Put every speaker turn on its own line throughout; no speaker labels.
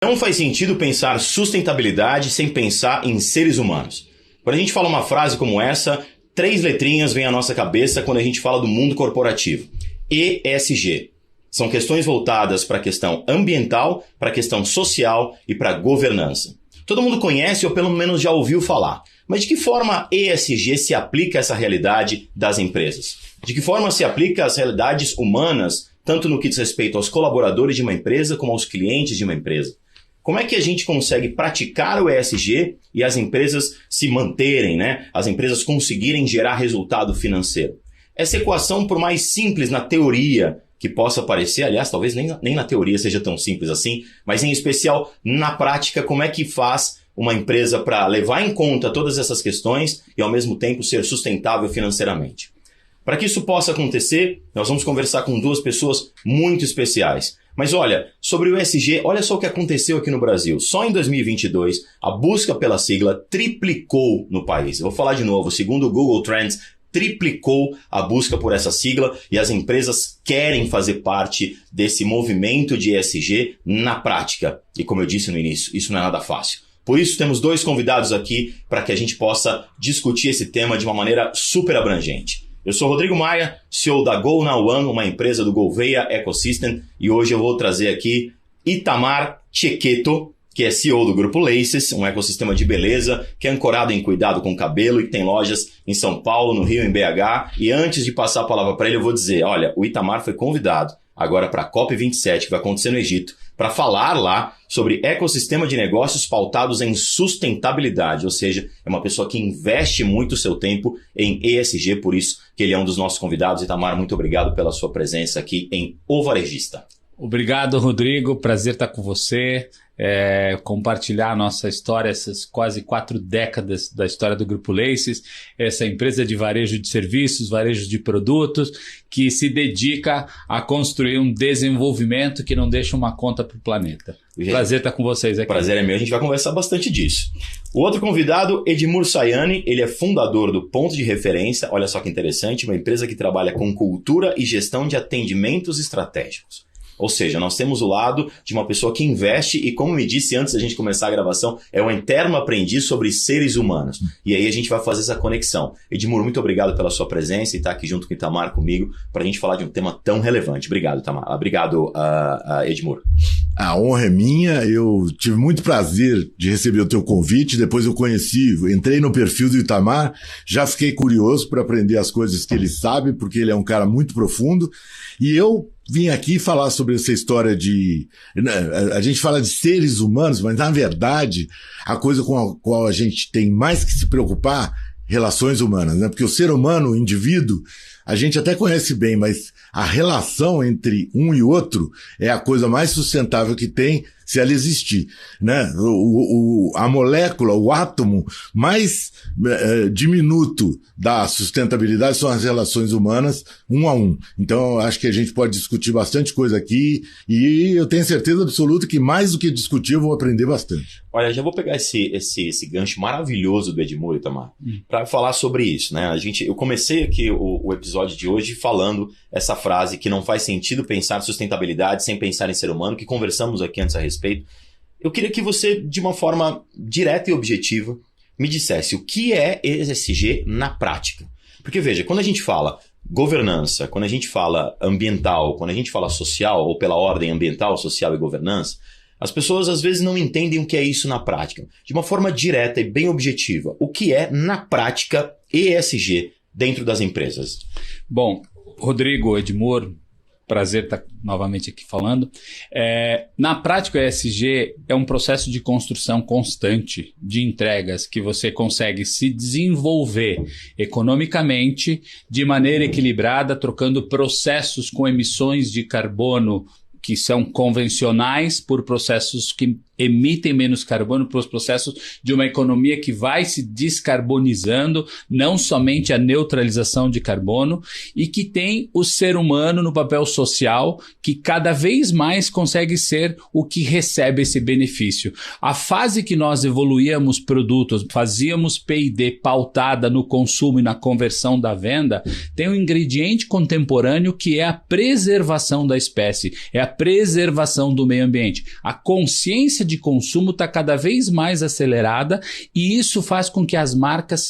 Não faz sentido pensar sustentabilidade sem pensar em seres humanos. Quando a gente fala uma frase como essa, 3 letrinhas vêm à nossa cabeça quando a gente fala do mundo corporativo. ESG. São questões voltadas para a questão ambiental, para a questão social e para a governança. Todo mundo conhece ou pelo menos já ouviu falar. Mas de que forma a ESG se aplica a essa realidade das empresas? De que forma se aplica às realidades humanas, tanto no que diz respeito aos colaboradores de uma empresa como aos clientes de uma empresa? Como é que a gente consegue praticar o ESG e as empresas se manterem, as empresas conseguirem gerar resultado financeiro? Essa equação, por mais simples na teoria que possa parecer, aliás, talvez nem na teoria seja tão simples assim, mas em especial na prática, como é que faz uma empresa para levar em conta todas essas questões e ao mesmo tempo ser sustentável financeiramente? Para que isso possa acontecer, nós vamos conversar com 2 pessoas muito especiais. Mas olha, sobre o ESG, olha só o que aconteceu aqui no Brasil. Só em 2022, a busca pela sigla triplicou no país. Eu vou falar de novo, segundo o Google Trends, triplicou a busca por essa sigla e as empresas querem fazer parte desse movimento de ESG na prática. E como eu disse no início, isso não é nada fácil. Por isso, temos 2 convidados aqui para que a gente possa discutir esse tema de uma maneira super abrangente. Eu sou Rodrigo Maia, CEO da Go Now One, uma empresa do Gouveia Ecosystem, e hoje eu vou trazer aqui Itamar Cecchetto, que é CEO do Grupo Laces, um ecossistema de beleza que é ancorado em cuidado com o cabelo e que tem lojas em São Paulo, no Rio, em BH. E antes de passar a palavra para ele, eu vou dizer, olha, o Itamar foi convidado agora para a COP27, que vai acontecer no Egito, para falar lá sobre ecossistema de negócios pautados em sustentabilidade, ou seja, é uma pessoa que investe muito o seu tempo em ESG, por isso que ele é um dos nossos convidados. Itamar, muito obrigado pela sua presença aqui em O Varejista.
Obrigado, Rodrigo. Prazer estar com você. Compartilhar a nossa história, essas quase 4 décadas da história do Grupo Laces, essa empresa de varejo de serviços, varejo de produtos, que se dedica a construir um desenvolvimento que não deixa uma conta para o planeta. Prazer estar com vocês aqui.
Prazer é meu, a gente vai conversar bastante disso. O outro convidado, Edmur Sayani, ele é fundador do Ponto de Referência, olha só que interessante, uma empresa que trabalha com cultura e gestão de atendimentos estratégicos. Ou seja, nós temos o lado de uma pessoa que investe e, como me disse antes da gente começar a gravação, é um eterno aprendiz sobre seres humanos. E aí a gente vai fazer essa conexão. Edmur, muito obrigado pela sua presença e estar aqui junto com o Itamar comigo para a gente falar de um tema tão relevante. Obrigado, Itamar. Obrigado, Edmur.
A honra é minha, eu tive muito prazer de receber o teu convite, depois eu entrei no perfil do Itamar, já fiquei curioso para aprender as coisas que ele sabe, porque ele é um cara muito profundo, e eu vim aqui falar sobre essa história a gente fala de seres humanos, mas na verdade, a coisa com a qual a gente tem mais que se preocupar, relações humanas, porque o ser humano, o indivíduo, a gente até conhece bem, mas a relação entre um e outro é a coisa mais sustentável que tem, se ela existir, a molécula, o átomo mais diminuto da sustentabilidade são as relações humanas, 1 a 1. Então, acho que a gente pode discutir bastante coisa aqui e eu tenho certeza absoluta que mais do que discutir, eu vou aprender bastante.
Olha, já vou pegar esse gancho maravilhoso do Edmur, Itamar, para falar sobre isso, Eu comecei aqui o episódio de hoje falando essa frase que não faz sentido pensar sustentabilidade sem pensar em ser humano, que conversamos aqui antes a respeito. Eu queria que você, de uma forma direta e objetiva, me dissesse o que é ESG na prática. Porque veja, quando a gente fala governança, quando a gente fala ambiental, quando a gente fala social, ou pela ordem ambiental, social e governança, as pessoas às vezes não entendem o que é isso na prática. De uma forma direta e bem objetiva, o que é na prática ESG dentro das empresas?
Bom, Rodrigo, Edmur, prazer estar novamente aqui falando. Na prática, o ESG é um processo de construção constante de entregas que você consegue se desenvolver economicamente de maneira equilibrada, trocando processos com emissões de carbono que são convencionais por processos que emitem menos carbono, para os processos de uma economia que vai se descarbonizando, não somente a neutralização de carbono, e que tem o ser humano no papel social, que cada vez mais consegue ser o que recebe esse benefício. A fase que nós evoluíamos produtos, fazíamos P&D pautada no consumo e na conversão da venda, tem um ingrediente contemporâneo que é a preservação da espécie, é a preservação do meio ambiente. A consciência de consumo está cada vez mais acelerada e isso faz com que as marcas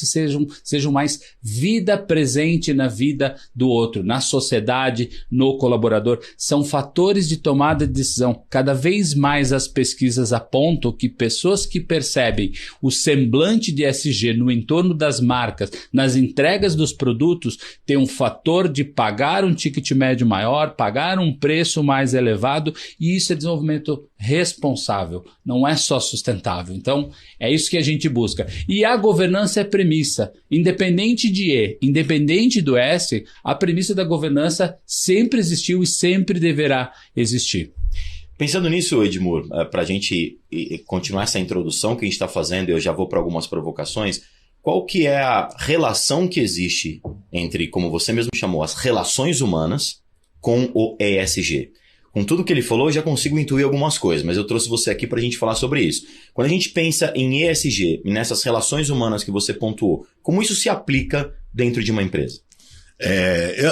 sejam mais vida presente na vida do outro, na sociedade, no colaborador. São fatores de tomada de decisão. Cada vez mais as pesquisas apontam que pessoas que percebem o semblante de ESG no entorno das marcas, nas entregas dos produtos, têm um fator de pagar um ticket médio maior, pagar um preço mais elevado, e isso é desenvolvimento responsável, não é só sustentável. Então, é isso que a gente busca. E a governança é premissa. Independente de E, independente do S, a premissa da governança sempre existiu e sempre deverá existir.
Pensando nisso, Edmur, para a gente continuar essa introdução que a gente está fazendo, eu já vou para algumas provocações, qual que é a relação que existe entre, como você mesmo chamou, as relações humanas com o ESG? Com tudo que ele falou, eu já consigo intuir algumas coisas, mas eu trouxe você aqui para a gente falar sobre isso. Quando a gente pensa em ESG e nessas relações humanas que você pontuou, como isso se aplica dentro de uma empresa?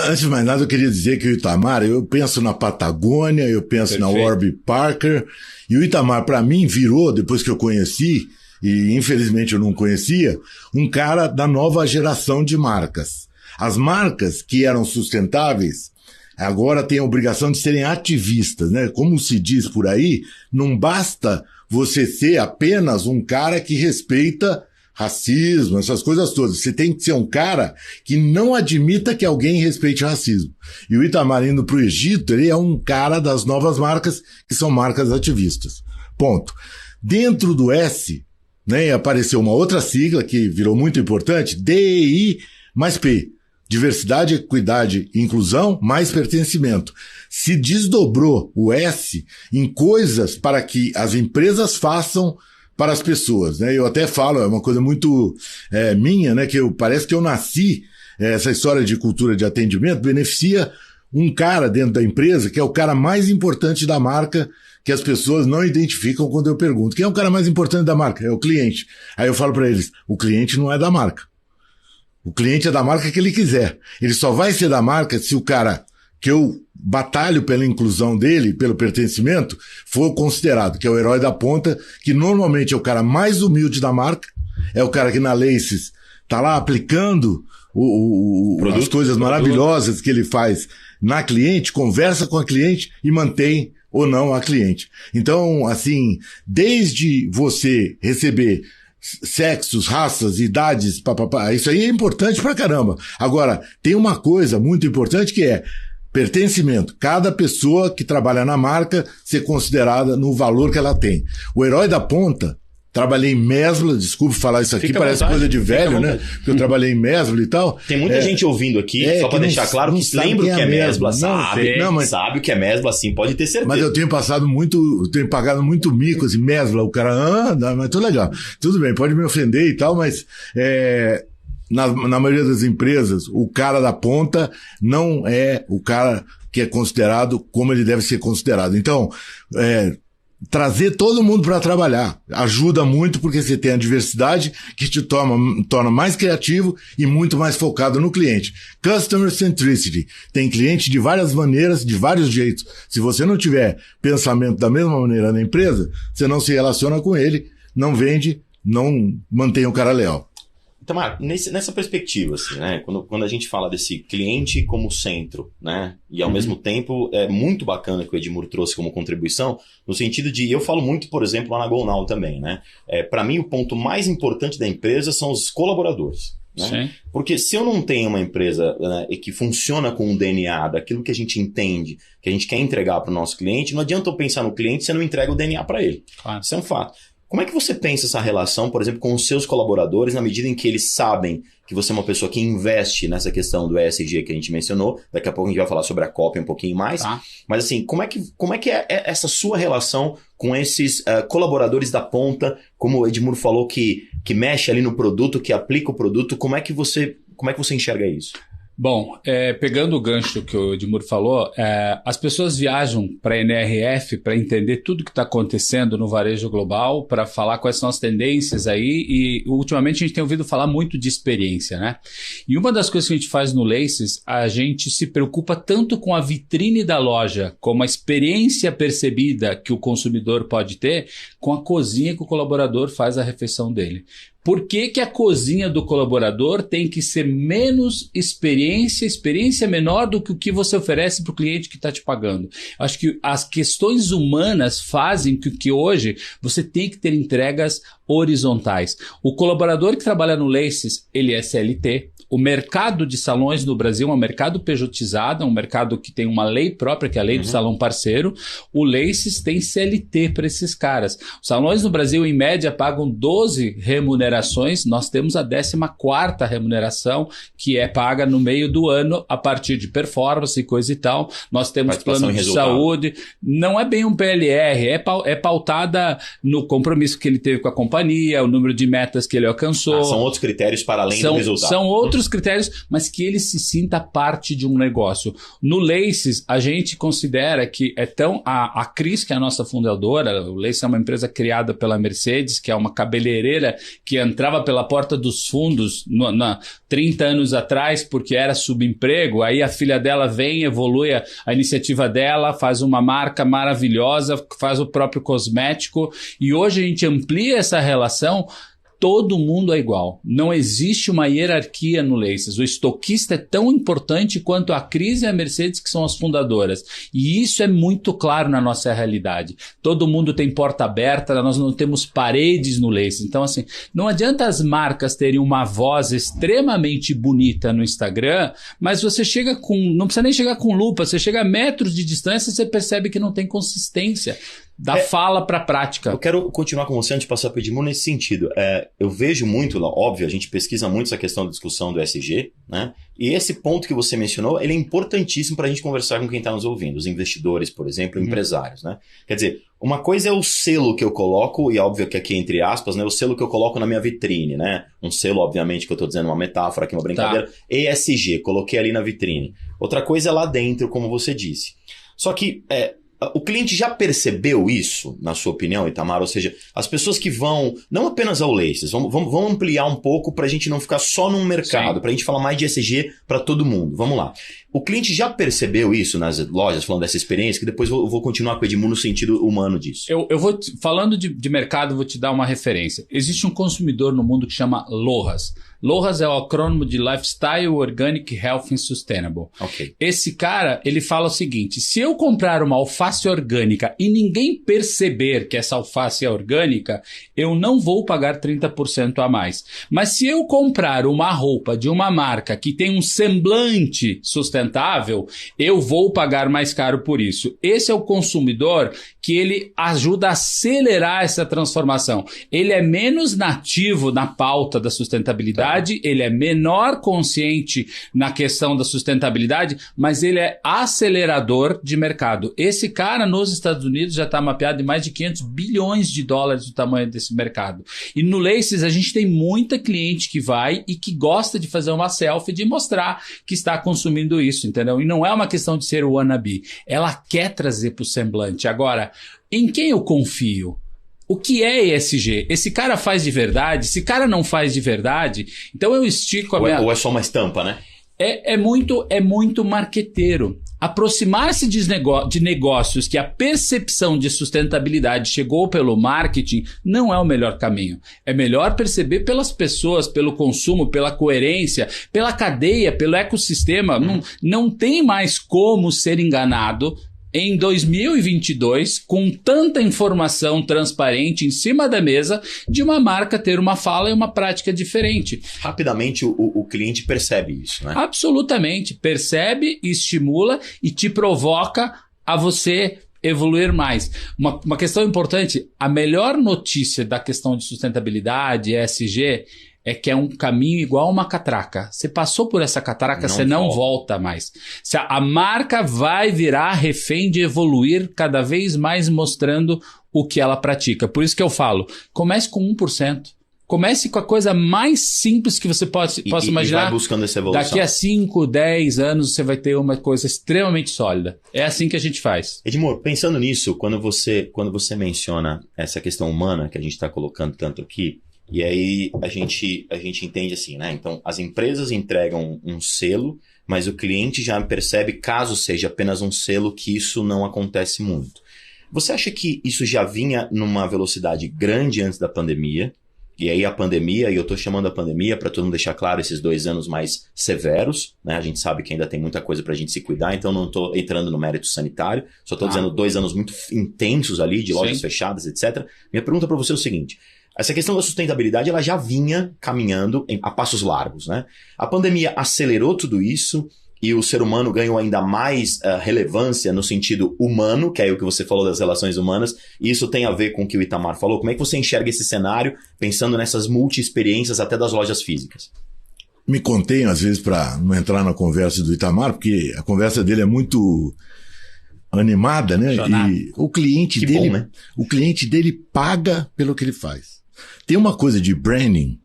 Antes de mais nada, eu queria dizer que o Itamar, eu penso na Patagônia, eu penso Perfeito. Na Warby Parker, e o Itamar, para mim, virou, depois que eu conheci, e infelizmente eu não conhecia, um cara da nova geração de marcas. As marcas que eram sustentáveis agora têm a obrigação de serem ativistas, né? Como se diz por aí, não basta você ser apenas um cara que respeita racismo, essas coisas todas. Você tem que ser um cara que não admita que alguém respeite racismo. E o Itamar indo para o Egito, ele é um cara das novas marcas, que são marcas ativistas. Ponto. Dentro do S, né, apareceu uma outra sigla que virou muito importante, DEI mais P. Diversidade, equidade e inclusão, mais pertencimento. Se desdobrou o S em coisas para que as empresas façam para as pessoas, né? Eu até falo, é uma coisa muito minha, né? Que parece que eu nasci, essa história de cultura de atendimento beneficia um cara dentro da empresa que é o cara mais importante da marca, que as pessoas não identificam quando eu pergunto. Quem é o cara mais importante da marca? É o cliente. Aí eu falo para eles, o cliente não é da marca. O cliente é da marca que ele quiser. Ele só vai ser da marca se o cara que eu batalho pela inclusão dele, pelo pertencimento, for considerado, que é o herói da ponta, que normalmente é o cara mais humilde da marca, é o cara que na Laces tá lá aplicando as coisas maravilhosas que ele faz na cliente, conversa com a cliente e mantém ou não a cliente. Então, assim, desde você receber sexos, raças, idades, papapá, isso aí é importante pra caramba. Agora, tem uma coisa muito importante que é pertencimento. Cada pessoa que trabalha na marca ser considerada no valor que ela tem. O herói da ponta, trabalhei em Mesbla, desculpe falar isso aqui,
Fica
parece coisa de velho, né? Porque eu trabalhei em Mesbla e tal.
Tem muita gente ouvindo aqui, só pra deixar claro, que lembra o que é Mesbla, sabe o que é Mesbla, sim, pode ter certeza.
Mas eu tenho pagado muito mico, assim, Mesbla, o cara, mas tudo legal. Tudo bem, pode me ofender e tal, mas na maioria das empresas, o cara da ponta não é o cara que é considerado como ele deve ser considerado. Então, trazer todo mundo para trabalhar ajuda muito, porque você tem a diversidade que te torna mais criativo e muito mais focado no cliente. Customer centricity. Tem cliente de várias maneiras, de vários jeitos. Se você não tiver pensamento da mesma maneira na empresa, você não se relaciona com ele, não vende, não mantém o cara leal.
Itamar, nessa perspectiva, assim, né? Quando a gente fala desse cliente como centro, né? E ao mesmo tempo é muito bacana que o Edmur trouxe como contribuição, no sentido de, eu falo muito, por exemplo, lá na GoNow também, né? Para mim, o ponto mais importante da empresa são os colaboradores. Né? Porque se eu não tenho uma empresa, né, que funciona com o DNA daquilo que a gente entende, que a gente quer entregar para o nosso cliente, não adianta eu pensar no cliente se eu não entrega o DNA para ele. Claro. Isso é um fato. Como é que você pensa essa relação, por exemplo, com os seus colaboradores, na medida em que eles sabem que você é uma pessoa que investe nessa questão do ESG que a gente mencionou? Daqui a pouco a gente vai falar sobre a COP um pouquinho mais. Tá. Mas assim, como é que é essa sua relação com esses colaboradores da ponta, como o Edmur falou, que mexe ali no produto, que aplica o produto? Como é que você enxerga isso?
Bom, pegando o gancho que o Edmur falou, as pessoas viajam para a NRF para entender tudo que está acontecendo no varejo global, para falar quais são as tendências aí, e ultimamente a gente tem ouvido falar muito de experiência, né? E uma das coisas que a gente faz no Laces, a gente se preocupa tanto com a vitrine da loja, como a experiência percebida que o consumidor pode ter, com a cozinha que o colaborador faz a refeição dele. Por que a cozinha do colaborador tem que ser menos experiência menor do que o que você oferece para o cliente que está te pagando? Acho que as questões humanas fazem que hoje você tem que ter entregas horizontais. O colaborador que trabalha no Laces, ele é CLT. O mercado de salões no Brasil é um mercado pejotizado, é um mercado que tem uma lei própria, que é a lei do salão parceiro. O Laces tem CLT para esses caras. Os salões no Brasil, em média, pagam 12 remunerações. Nós temos a 14ª remuneração, que é paga no meio do ano, a partir de performance e coisa e tal. Nós temos plano de saúde. Não é bem um PLR, é pautada no compromisso que ele teve com a companhia, o número de metas que ele alcançou.
São outros critérios para além do resultado.
São outros critérios, mas que ele se sinta parte de um negócio. No Laces, a gente considera que a Cris, que é a nossa fundadora, o Laces é uma empresa criada pela Mercedes, que é uma cabeleireira que entrava pela porta dos fundos 30 anos atrás, porque era subemprego. Aí a filha dela vem, evolui a iniciativa dela, faz uma marca maravilhosa, faz o próprio cosmético, e hoje a gente amplia essa relação. Todo mundo é igual. Não existe uma hierarquia no Laces. O estoquista é tão importante quanto a Cris e a Mercedes, que são as fundadoras. E isso é muito claro na nossa realidade. Todo mundo tem porta aberta, nós não temos paredes no Laces. Então, assim, não adianta as marcas terem uma voz extremamente bonita no Instagram, mas você chega com... Não precisa nem chegar com lupa, você chega a metros de distância e você percebe que não tem consistência. Da fala para a prática.
Eu quero continuar com você antes de passar para o Edmur nesse sentido. Eu vejo muito, óbvio, a gente pesquisa muito essa questão da discussão do ESG, né? E esse ponto que você mencionou, ele é importantíssimo para a gente conversar com quem está nos ouvindo, os investidores, por exemplo, empresários, né? Quer dizer, uma coisa é o selo que eu coloco, e óbvio que aqui entre aspas, né, o selo que eu coloco na minha vitrine, né? Um selo, obviamente, que eu estou dizendo uma metáfora aqui, uma brincadeira. Tá. ESG, coloquei ali na vitrine. Outra coisa é lá dentro, como você disse. Só que... o cliente já percebeu isso, na sua opinião, Itamar? Ou seja, as pessoas que vão, não apenas ao Laces, vamos ampliar um pouco para a gente não ficar só num mercado, para a gente falar mais de ESG para todo mundo. Vamos lá. O cliente já percebeu isso nas lojas, falando dessa experiência, que depois eu vou continuar com o Edmur no sentido humano disso.
Eu vou, falando de mercado, vou te dar uma referência. Existe um consumidor no mundo que chama LOHAS. LOHAS é o acrônimo de Lifestyle, Organic, Health and Sustainable.
Okay.
Esse cara, ele fala o seguinte: se eu comprar uma alface orgânica e ninguém perceber que essa alface é orgânica, eu não vou pagar 30% a mais. Mas se eu comprar uma roupa de uma marca que tem um semblante sustentável, eu vou pagar mais caro por isso. Esse é o consumidor que ele ajuda a acelerar essa transformação. Ele é menos nativo na pauta da sustentabilidade, ele é menor consciente na questão da sustentabilidade, mas ele é acelerador de mercado. Esse cara nos Estados Unidos já está mapeado em mais de 500 bilhões de dólares do tamanho desse mercado. E no Laces a gente tem muita cliente que vai e que gosta de fazer uma selfie, de mostrar que está consumindo isso, entendeu? E não é uma questão de ser wannabe. Ela quer trazer para o semblante. Agora, em quem eu confio? O que é ESG? Esse cara faz de verdade? Esse cara não faz de verdade? Então eu estico a minha...
Ou é só uma estampa, né?
É muito marqueteiro. Aproximar-se de negócios que a percepção de sustentabilidade chegou pelo marketing não é o melhor caminho. É melhor perceber pelas pessoas, pelo consumo, pela coerência, pela cadeia, pelo ecossistema. Não tem mais como ser enganado em 2022, com tanta informação transparente em cima da mesa, de uma marca ter uma fala e uma prática diferente.
Rapidamente o cliente percebe isso, né?
Absolutamente. Percebe, estimula e te provoca a você evoluir mais. Uma questão importante, a melhor notícia da questão de sustentabilidade, ESG, é que é um caminho igual uma catraca. Você passou por essa catraca, você não volta mais. A marca vai virar refém de evoluir cada vez mais mostrando o que ela pratica. Por isso que eu falo, comece com 1%. Comece com a coisa mais simples que você possa imaginar.
E vai buscando essa evolução.
Daqui a 5, 10 anos você vai ter uma coisa extremamente sólida. É assim que a gente faz.
Edmur, pensando nisso, quando você menciona essa questão humana que a gente está colocando tanto aqui, e aí a gente entende assim, né? Então, as empresas entregam um selo, mas o cliente já percebe, caso seja apenas um selo, que isso não acontece muito. Você acha que isso já vinha numa velocidade grande antes da pandemia? E aí a pandemia, e eu estou chamando a pandemia para todo mundo deixar claro esses 2 anos mais severos, né? A gente sabe que ainda tem muita coisa para a gente se cuidar, então não estou entrando no mérito sanitário, só estou dizendo 2 anos muito intensos ali, de lojas fechadas, etc. Minha pergunta para você é o seguinte: essa questão da sustentabilidade ela já vinha caminhando a passos largos, né? A pandemia acelerou tudo isso, e o ser humano ganhou ainda mais relevância no sentido humano, que é o que você falou das relações humanas, e isso tem a ver com o que o Itamar falou. Como é que você enxerga esse cenário, pensando nessas multi-experiências até das lojas físicas?
Me contenho, às vezes, para não entrar na conversa do Itamar, porque a conversa dele é muito animada, né? E o cliente dele, bom, né? O cliente dele paga pelo que ele faz. Tem uma coisa de branding,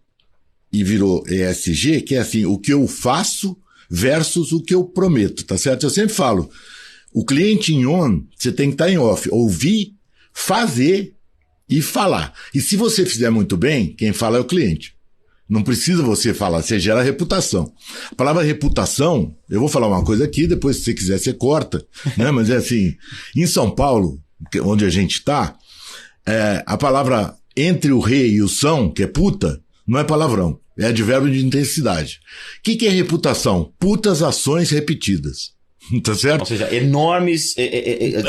e virou ESG, que é assim, o que eu faço versus o que eu prometo, tá certo? Eu sempre falo, o cliente em on, você tem que estar em off, ouvir, fazer e falar. E se você fizer muito bem, quem fala é o cliente. Não precisa você falar, você gera reputação. A palavra reputação, eu vou falar uma coisa aqui, depois se você quiser você corta, né? Mas é assim, em São Paulo, onde a gente tá, a palavra entre o re e o são, que é puta, não é palavrão. É advérbio de intensidade. O que é reputação? Putas ações repetidas. Tá certo?
Ou seja, enormes...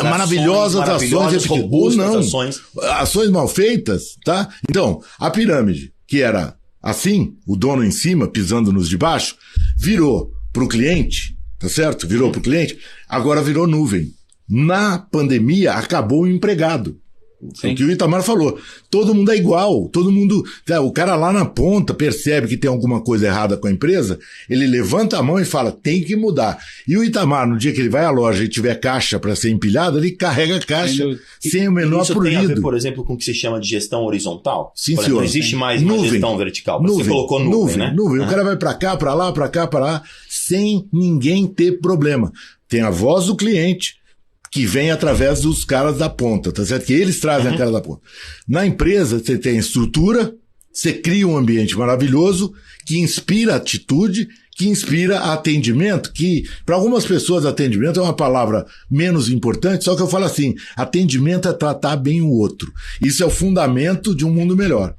maravilhosas ações repetidas. Ou não. Ações mal feitas, tá? Então, a pirâmide, que era assim, o dono em cima, pisando nos de baixo, virou pro cliente, tá certo? Virou pro cliente, agora virou nuvem. Na pandemia, acabou o empregado. Sim. O que o Itamar falou, todo mundo é igual, todo mundo, o cara lá na ponta percebe que tem alguma coisa errada com a empresa, ele levanta a mão e fala, tem que mudar. E o Itamar, no dia que ele vai à loja e tiver caixa para ser empilhada, ele carrega a caixa sem o menor
isso
prurido.
Isso tem a ver, por exemplo, com o que se chama de gestão horizontal?
Sim, senhor.
Não existe mais uma gestão vertical. Você colocou nuvem, né?
Nuvem. O cara vai para cá, para lá, para cá, para lá, sem ninguém ter problema. Tem a voz do cliente, que vem através dos caras da ponta, tá certo? Que eles trazem a cara da ponta. Na empresa, você tem estrutura, você cria um ambiente maravilhoso, que inspira atitude, que inspira atendimento, que para algumas pessoas atendimento é uma palavra menos importante, só que eu falo assim, atendimento é tratar bem o outro. Isso é o fundamento de um mundo melhor.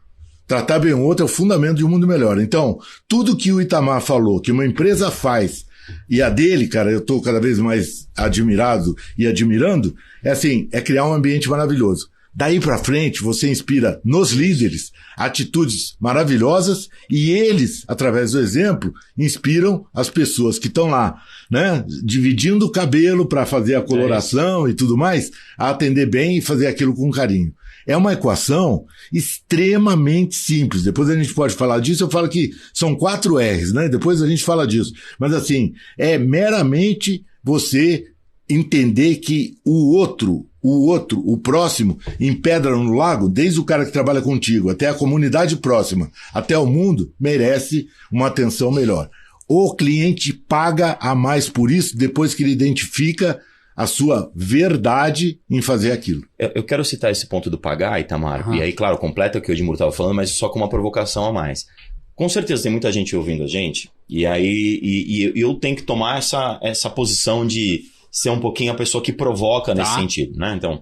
Tratar bem o outro é o fundamento de um mundo melhor. Então, tudo que o Itamar falou, que uma empresa faz, e a dele, cara, eu tô cada vez mais admirado e admirando, é assim, é criar um ambiente maravilhoso. Daí pra frente, você inspira nos líderes atitudes maravilhosas e eles, através do exemplo, inspiram as pessoas que estão lá, né? Dividindo o cabelo para fazer a coloração e tudo mais, a atender bem e fazer aquilo com carinho. É uma equação extremamente simples. Depois a gente pode falar disso. Eu falo que são 4 R's, né? Depois a gente fala disso. Mas assim, é meramente você entender que o próximo, em Pedra no Lago, desde o cara que trabalha contigo até a comunidade próxima, até o mundo, merece uma atenção melhor. O cliente paga a mais por isso depois que ele identifica a sua verdade em fazer aquilo.
Eu quero citar esse ponto do pagar, Itamar, e aí, claro, completa o que o Edmur estava falando, mas só com uma provocação a mais. Com certeza tem muita gente ouvindo a gente, e aí eu tenho que tomar essa posição de ser um pouquinho a pessoa que provoca nesse sentido, né? Então,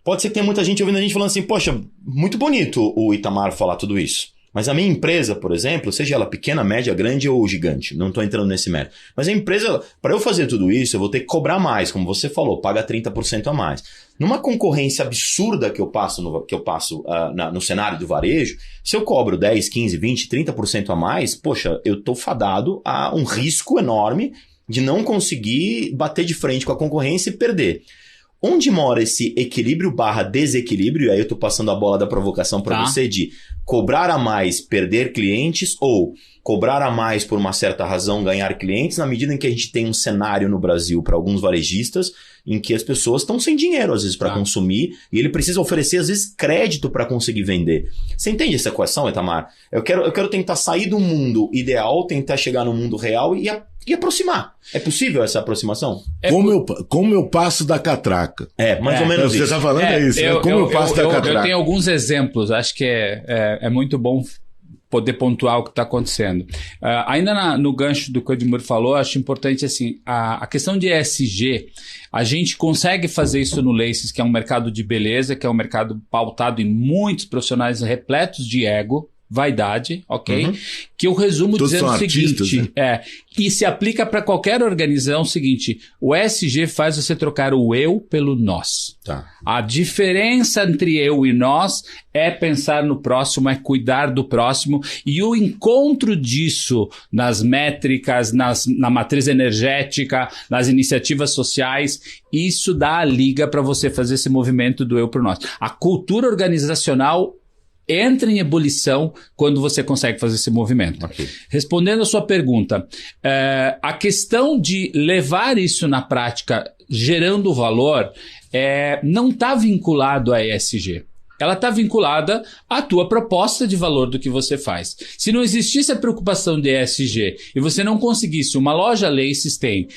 pode ser que tenha muita gente ouvindo a gente falando assim, poxa, muito bonito o Itamar falar tudo isso. Mas a minha empresa, por exemplo, seja ela pequena, média, grande ou gigante, não estou entrando nesse mérito. Mas a empresa, para eu fazer tudo isso, eu vou ter que cobrar mais, como você falou, paga 30% a mais. Numa concorrência absurda que eu passo no cenário do varejo, se eu cobro 10, 15, 20, 30% a mais, poxa, eu estou fadado a um risco enorme de não conseguir bater de frente com a concorrência e perder. Onde mora esse equilíbrio / desequilíbrio? E aí eu tô passando a bola da provocação para você de cobrar a mais, perder clientes, ou cobrar a mais por uma certa razão, ganhar clientes, na medida em que a gente tem um cenário no Brasil para alguns varejistas em que as pessoas estão sem dinheiro, às vezes, para consumir, e ele precisa oferecer, às vezes, crédito para conseguir vender. Você entende essa equação, Itamar? Eu quero tentar sair do mundo ideal, tentar chegar no mundo real e aproximar. É possível essa aproximação?
Como eu passo da catraca.
Mais ou menos
isso.
Você
está falando isso. Como eu passo da catraca.
Eu tenho alguns exemplos, acho que é muito bom poder pontuar o que está acontecendo. Ainda no gancho do que o Edmur falou, acho importante assim, a questão de ESG, a gente consegue fazer isso no Laces, que é um mercado de beleza, que é um mercado pautado em muitos profissionais repletos de ego, vaidade, ok? Uhum. Que eu resumo
todos
dizendo o seguinte,
né?
E se aplica para qualquer organização, o seguinte, o ESG faz você trocar o eu pelo nós.
Tá.
A diferença entre eu e nós é pensar no próximo, é cuidar do próximo, e o encontro disso nas métricas, na matriz energética, nas iniciativas sociais, isso dá a liga para você fazer esse movimento do eu pro nós. A cultura organizacional entra em ebulição quando você consegue fazer esse movimento.
Okay.
Respondendo a sua pergunta, a questão de levar isso na prática gerando valor não está vinculado a ESG. Ela está vinculada à tua proposta de valor do que você faz. Se não existisse a preocupação de ESG e você não conseguisse, uma loja Laces tem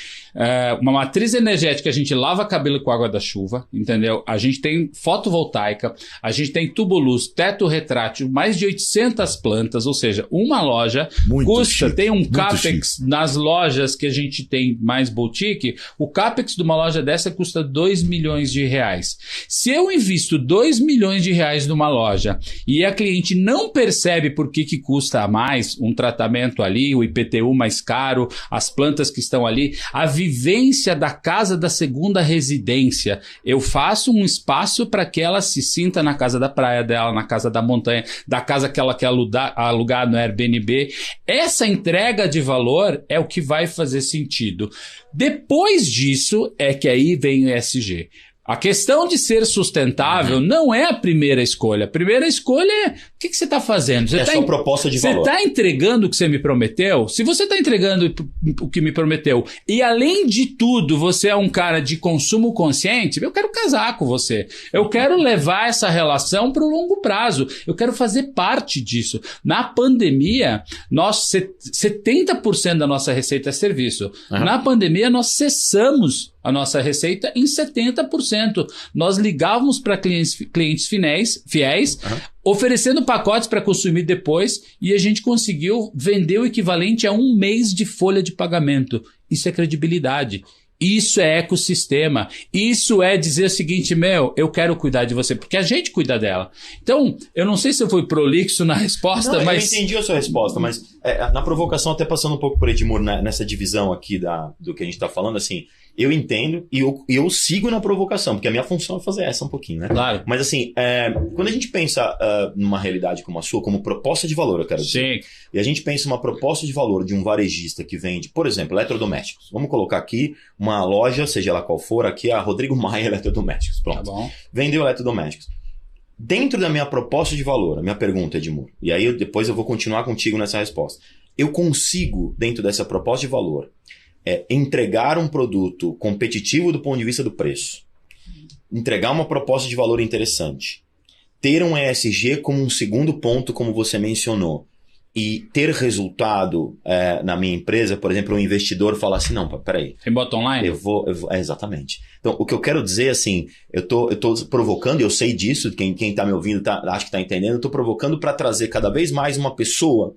uma matriz energética, a gente lava cabelo com água da chuva, entendeu? A gente tem fotovoltaica, a gente tem tubo-luz, teto retrátil, mais de 800 plantas, ou seja, uma loja
muito
custa,
chique,
tem um capex
chique.
nas lojas que a gente tem mais boutique, o capex de uma loja dessa custa 2 milhões de reais. Se eu invisto 2 milhões de reais numa loja e a cliente não percebe por que custa a mais um tratamento ali, o IPTU mais caro, as plantas que estão ali, a vivência da casa da segunda residência. Eu faço um espaço para que ela se sinta na casa da praia dela, na casa da montanha, da casa que ela quer alugar no Airbnb. Essa entrega de valor é o que vai fazer sentido. Depois disso é que aí vem o ESG. A questão de ser sustentável não é a primeira escolha. A primeira escolha é o que você está fazendo. Você
a sua proposta de valor.
Você está entregando o que você me prometeu? Se você está entregando o que me prometeu e, além de tudo, você é um cara de consumo consciente, eu quero casar com você. Eu quero levar essa relação para o longo prazo. Eu quero fazer parte disso. Na pandemia, 70% da nossa receita é serviço. Na pandemia, nós cessamos a nossa receita em 70%. Nós ligávamos para clientes fiéis, oferecendo pacotes para consumir depois, e a gente conseguiu vender o equivalente a 1 mês de folha de pagamento. Isso é credibilidade. Isso é ecossistema. Isso é dizer o seguinte, eu quero cuidar de você, porque a gente cuida dela. Então, eu não sei se eu fui prolixo na resposta, mas...
Eu entendi a sua resposta, mas na provocação, até passando um pouco por Edmur, nessa divisão aqui do que a gente está falando, assim, eu entendo e eu sigo na provocação, porque a minha função é fazer essa um pouquinho, né?
Claro.
Mas assim, quando a gente pensa numa realidade como a sua, como proposta de valor, eu quero dizer,
Sim.
e a gente pensa uma proposta de valor de um varejista que vende, por exemplo, eletrodomésticos. Vamos colocar aqui uma loja, seja ela qual for, aqui é a Rodrigo Maia Eletrodomésticos. Pronto.
Tá bom.
Vendeu eletrodomésticos. Dentro da minha proposta de valor, a minha pergunta, Edmur, e aí depois eu vou continuar contigo nessa resposta. Eu consigo, dentro dessa proposta de valor, entregar um produto competitivo do ponto de vista do preço, entregar uma proposta de valor interessante, ter um ESG como um segundo ponto, como você mencionou, e ter resultado na minha empresa, por exemplo, um investidor falar assim, não, peraí.
Tem bottom line?
Eu vou exatamente. Então, o que eu quero dizer, assim, eu tô provocando, eu sei disso, quem tá me ouvindo acho que tá entendendo, eu tô provocando para trazer cada vez mais uma pessoa,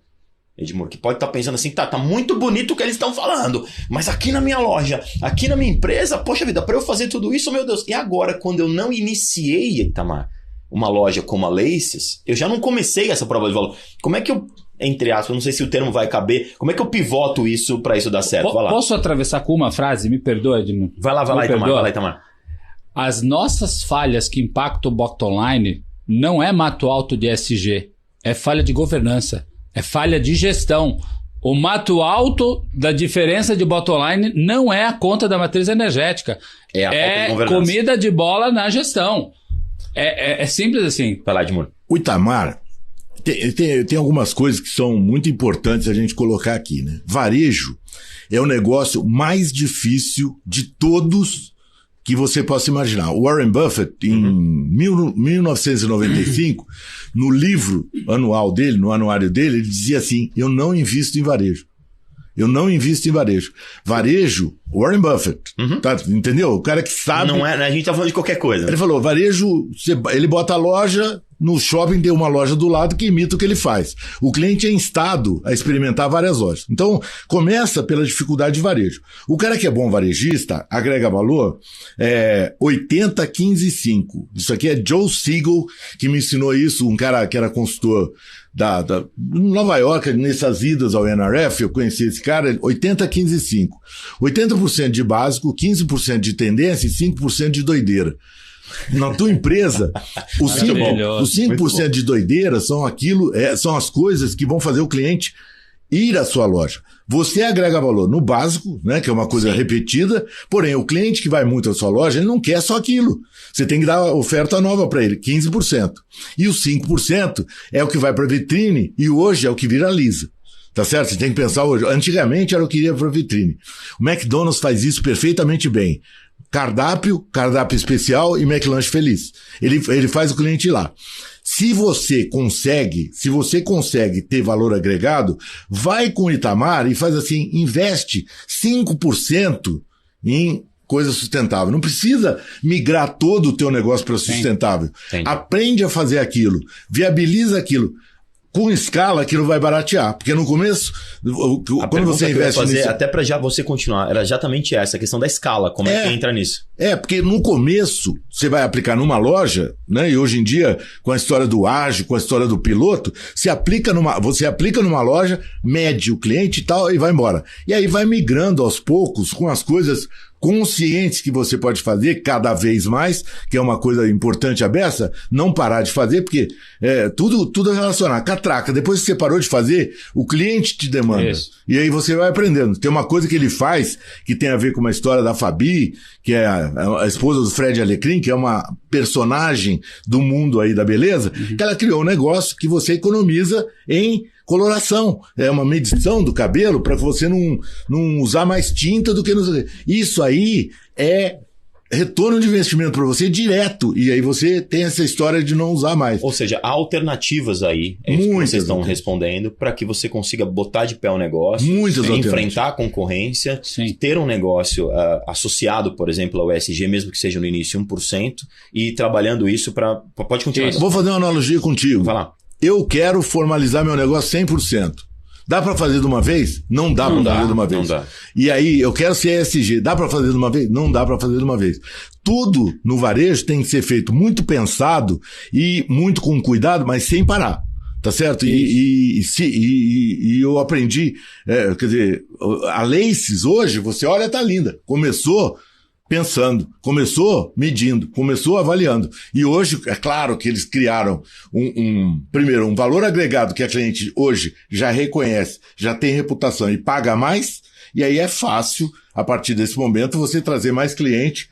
Edmur, que pode estar pensando assim, tá muito bonito o que eles estão falando, mas aqui na minha loja, aqui na minha empresa, poxa vida, para eu fazer tudo isso, meu Deus. E agora, quando eu não iniciei, Itamar, uma loja como a Laces, eu já não comecei essa prova de valor. Como é que eu, entre aspas, não sei se o termo vai caber, como é que eu pivoto isso para isso dar certo? Vai lá.
Posso atravessar com uma frase? Me perdoa, Edmur.
Vai lá, Itamar.
As nossas falhas que impactam o bottom line não é mato alto de ESG, é falha de governança. É falha de gestão. O mato alto da diferença de bottom line não é a conta da matriz energética.
É a falta de governança.
Comida de bola na gestão. É simples assim.
Vai lá, Edmur.
O Itamar tem algumas coisas que são muito importantes a gente colocar aqui, né? Varejo é o negócio mais difícil de todos que você possa imaginar. O Warren Buffett, em 1995, no livro anual dele, no anuário dele, ele dizia assim, eu não invisto em varejo. Eu não invisto em varejo. Varejo, Warren Buffett, tá? Entendeu? O cara que sabe...
Não é, a gente tá falando de qualquer coisa. Né?
Ele falou, varejo, ele bota a loja, no shopping tem uma loja do lado que imita o que ele faz. O cliente é estado a experimentar várias lojas. Então, começa pela dificuldade de varejo. O cara que é bom varejista, agrega valor, 80, 15, 5. Isso aqui é Joe Siegel, que me ensinou isso, um cara que era consultor da Nova York, nessas idas ao NRF, eu conheci esse cara, 80, 15, 5. 80% de básico, 15% de tendência e 5% de doideira. Na tua empresa, os 5% de doideira são são as coisas que vão fazer o cliente ir à sua loja. Você agrega valor no básico, né, que é uma coisa repetida, porém o cliente que vai muito à sua loja, ele não quer só aquilo. Você tem que dar oferta nova para ele, 15%. E os 5% é o que vai para a vitrine e hoje é o que viraliza. Tá certo? Você tem que pensar hoje. Antigamente era o que ia para a vitrine. O McDonald's faz isso perfeitamente bem. Cardápio especial e McLanche feliz. Ele faz o cliente ir lá. Se você consegue ter valor agregado, vai com o Itamar e faz assim, investe 5% em coisa sustentável. Não precisa migrar todo o teu negócio para sustentável.
Entendi.
Aprende a fazer aquilo, viabiliza aquilo. Com escala, aquilo vai baratear. Porque no começo, quando você investe nisso...
Até para já você continuar, era exatamente essa, a questão da escala. Como é que entra nisso?
Porque no começo, você vai aplicar numa loja, né? E hoje em dia, com a história do ágil, com a história do piloto, você aplica numa loja, mede o cliente e tal, e vai embora. E aí vai migrando aos poucos com as coisas conscientes que você pode fazer cada vez mais, que é uma coisa importante a beça, não parar de fazer, porque tudo é relacionado. Catraca, depois que você parou de fazer, o cliente te demanda. Isso. E aí você vai aprendendo. Tem uma coisa que ele faz, que tem a ver com uma história da Fabi, que é a esposa do Fred Alecrim, que é uma personagem do mundo aí da beleza, que ela criou um negócio que você economiza em coloração. É uma medição do cabelo para você não usar mais tinta do que... Isso aí é retorno de investimento para você direto. E aí você tem essa história de não usar mais.
Ou seja, há alternativas aí, que vocês estão respondendo, para que você consiga botar de pé o negócio, enfrentar a concorrência, ter um negócio associado, por exemplo, ao ESG, mesmo que seja no início 1%, e trabalhando isso para... Pode continuar.
Vou fazer uma analogia contigo.
Vai lá.
Eu quero formalizar meu negócio 100%. Dá para fazer de uma vez? Não dá para fazer de uma vez.
Não dá.
E aí, eu quero ser ESG. Dá para fazer de uma vez? Não dá para fazer de uma vez. Tudo no varejo tem que ser feito muito pensado e muito com cuidado, mas sem parar. Tá certo? E eu aprendi, quer dizer, a Laces hoje, você olha, tá linda. Começou pensando, começou medindo, começou avaliando. E hoje, é claro que eles criaram primeiro, um valor agregado que a cliente hoje já reconhece, já tem reputação e paga mais, e aí é fácil, a partir desse momento, você trazer mais cliente